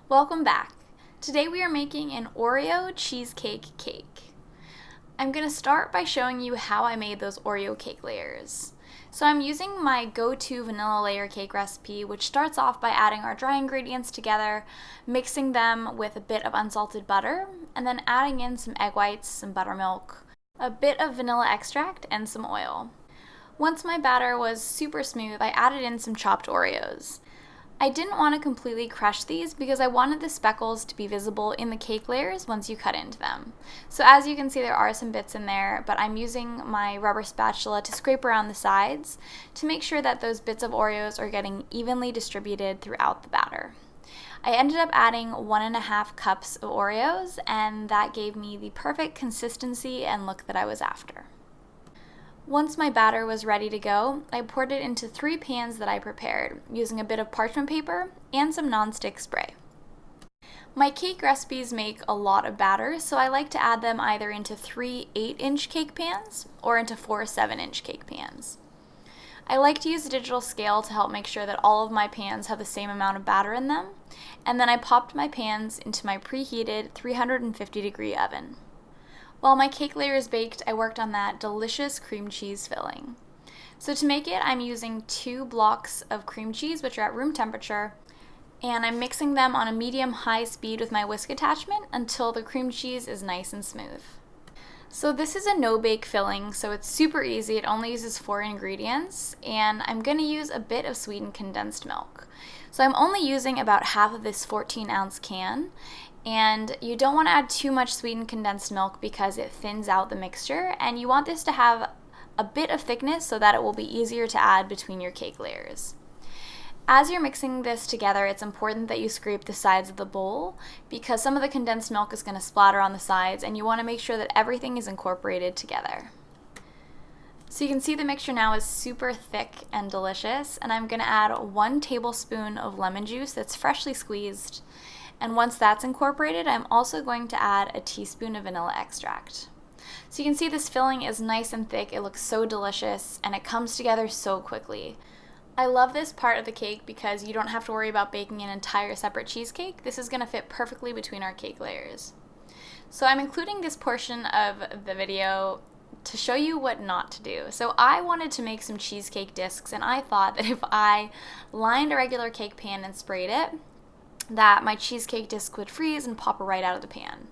Welcome back. Today we are making an Oreo cheesecake cake. I'm going to start by showing you how I made those Oreo cake layers. So I'm using my go-to vanilla layer cake recipe, which starts off by adding our dry ingredients together, mixing them with a bit of unsalted butter, and then adding in some egg whites, some buttermilk, a bit of vanilla extract, and some oil. Once my batter was super smooth, I added in some chopped Oreos. I didn't want to completely crush these because I wanted the speckles to be visible in the cake layers once you cut into them. So as you can see, there are some bits in there, but I'm using my rubber spatula to scrape around the sides to make sure that those bits of Oreos are getting evenly distributed throughout the batter. I ended up adding 1.5 cups of Oreos, and that gave me the perfect consistency and look that I was after. Once my batter was ready to go, I poured it into 3 pans that I prepared, using a bit of parchment paper and some nonstick spray. My cake recipes make a lot of batter, so I like to add them either into 3 8-inch cake pans or into 4 7-inch cake pans. I like to use a digital scale to help make sure that all of my pans have the same amount of batter in them, and then I popped my pans into my preheated 350-degree oven. While my cake layer is baked, I worked on that delicious cream cheese filling. So to make it, I'm using 2 blocks of cream cheese, which are at room temperature, and I'm mixing them on a medium-high speed with my whisk attachment until the cream cheese is nice and smooth. So this is a no-bake filling, so it's super easy. It only uses 4 ingredients, and I'm going to use a bit of sweetened condensed milk. So I'm only using about half of this 14-ounce can, and you don't want to add too much sweetened condensed milk because it thins out the mixture, and you want this to have a bit of thickness so that it will be easier to add between your cake layers. As you're mixing this together, it's important that you scrape the sides of the bowl because some of the condensed milk is going to splatter on the sides, and you want to make sure that everything is incorporated together. So you can see the mixture now is super thick and delicious, and I'm going to add 1 tablespoon of lemon juice that's freshly squeezed. And once that's incorporated, I'm also going to add a teaspoon of vanilla extract. So you can see this filling is nice and thick, it looks so delicious, and it comes together so quickly. I love this part of the cake because you don't have to worry about baking an entire separate cheesecake. This is going to fit perfectly between our cake layers. So I'm including this portion of the video to show you what not to do. So I wanted to make some cheesecake discs, and I thought that if I lined a regular cake pan and sprayed it, that my cheesecake disc would freeze and pop right out of the pan.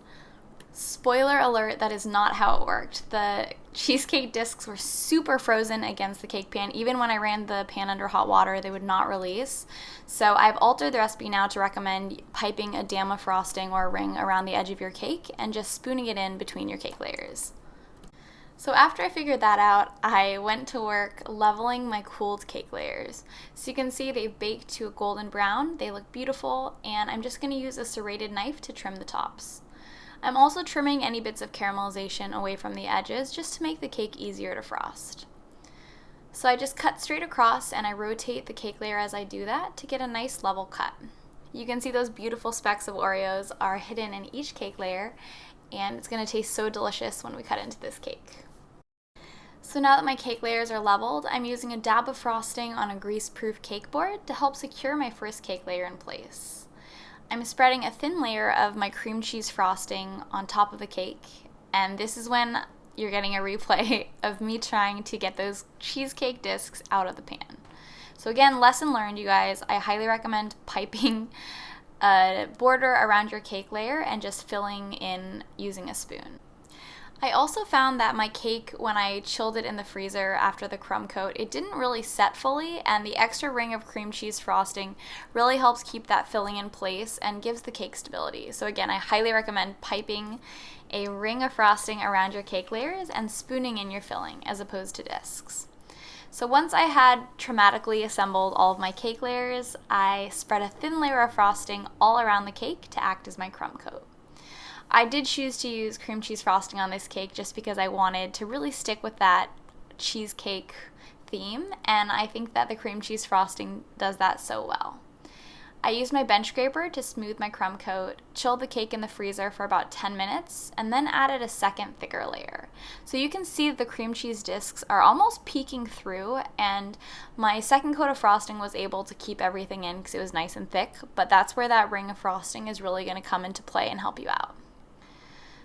Spoiler alert, that is not how it worked. The cheesecake discs were super frozen against the cake pan. Even when I ran the pan under hot water, they would not release. So I've altered the recipe now to recommend piping a dam of frosting or a ring around the edge of your cake and just spooning it in between your cake layers. So after I figured that out, I went to work leveling my cooled cake layers. So you can see they've baked to a golden brown, they look beautiful, and I'm just going to use a serrated knife to trim the tops. I'm also trimming any bits of caramelization away from the edges just to make the cake easier to frost. So I just cut straight across and I rotate the cake layer as I do that to get a nice level cut. You can see those beautiful specks of Oreos are hidden in each cake layer, and it's going to taste so delicious when we cut into this cake. So now that my cake layers are leveled, I'm using a dab of frosting on a grease-proof cake board to help secure my first cake layer in place. I'm spreading a thin layer of my cream cheese frosting on top of the cake, and this is when you're getting a replay of me trying to get those cheesecake discs out of the pan. So again, lesson learned, you guys. I highly recommend piping a border around your cake layer and just filling in using a spoon. I also found that my cake, when I chilled it in the freezer after the crumb coat, it didn't really set fully, and the extra ring of cream cheese frosting really helps keep that filling in place and gives the cake stability. So again, I highly recommend piping a ring of frosting around your cake layers and spooning in your filling as opposed to discs. So once I had traumatically assembled all of my cake layers, I spread a thin layer of frosting all around the cake to act as my crumb coat. I did choose to use cream cheese frosting on this cake just because I wanted to really stick with that cheesecake theme, and I think that the cream cheese frosting does that so well. I used my bench scraper to smooth my crumb coat, chilled the cake in the freezer for about 10 minutes, and then added a second thicker layer. So you can see the cream cheese discs are almost peeking through, and my second coat of frosting was able to keep everything in because it was nice and thick, but that's where that ring of frosting is really going to come into play and help you out.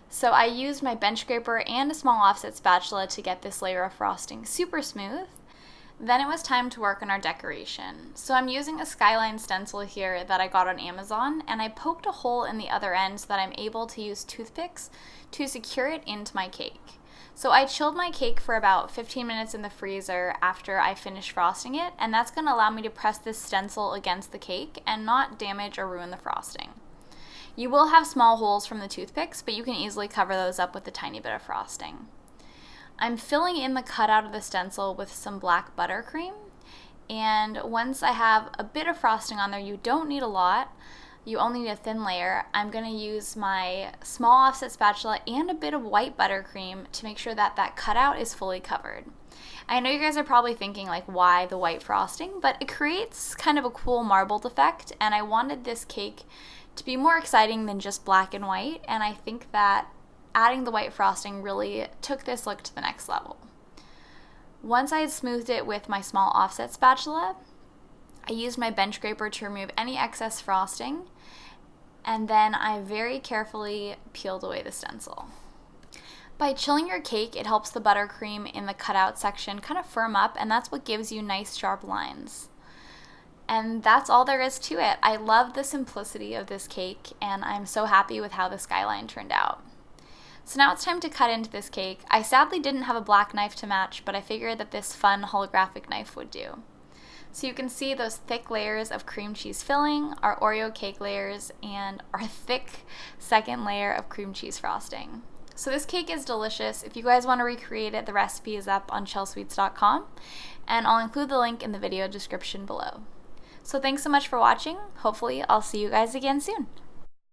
So I used my bench scraper and a small offset spatula to get this layer of frosting super smooth. Then it was time to work on our decoration. So I'm using a skyline stencil here that I got on Amazon, and I poked a hole in the other end so that I'm able to use toothpicks to secure it into my cake. So I chilled my cake for about 15 minutes in the freezer after I finished frosting it, and that's going to allow me to press this stencil against the cake and not damage or ruin the frosting. You will have small holes from the toothpicks, but you can easily cover those up with a tiny bit of frosting. I'm filling in the cutout of the stencil with some black buttercream, and once I have a bit of frosting on there, you don't need a lot, you only need a thin layer. I'm going to use my small offset spatula and a bit of white buttercream to make sure that that cutout is fully covered. I know you guys are probably thinking like, why the white frosting, but it creates kind of a cool marbled effect, and I wanted this cake to be more exciting than just black and white, and I think that adding the white frosting really took this look to the next level. Once I had smoothed it with my small offset spatula, I used my bench scraper to remove any excess frosting, and then I very carefully peeled away the stencil. By chilling your cake, it helps the buttercream in the cutout section kind of firm up, and that's what gives you nice sharp lines. And that's all there is to it. I love the simplicity of this cake, and I'm so happy with how the skyline turned out. So now it's time to cut into this cake. I sadly didn't have a black knife to match, but I figured that this fun holographic knife would do. So you can see those thick layers of cream cheese filling, our Oreo cake layers, and our thick second layer of cream cheese frosting. So this cake is delicious. If you guys want to recreate it, the recipe is up on Chelsweets.com, and I'll include the link in the video description below. So thanks so much for watching. Hopefully I'll see you guys again soon.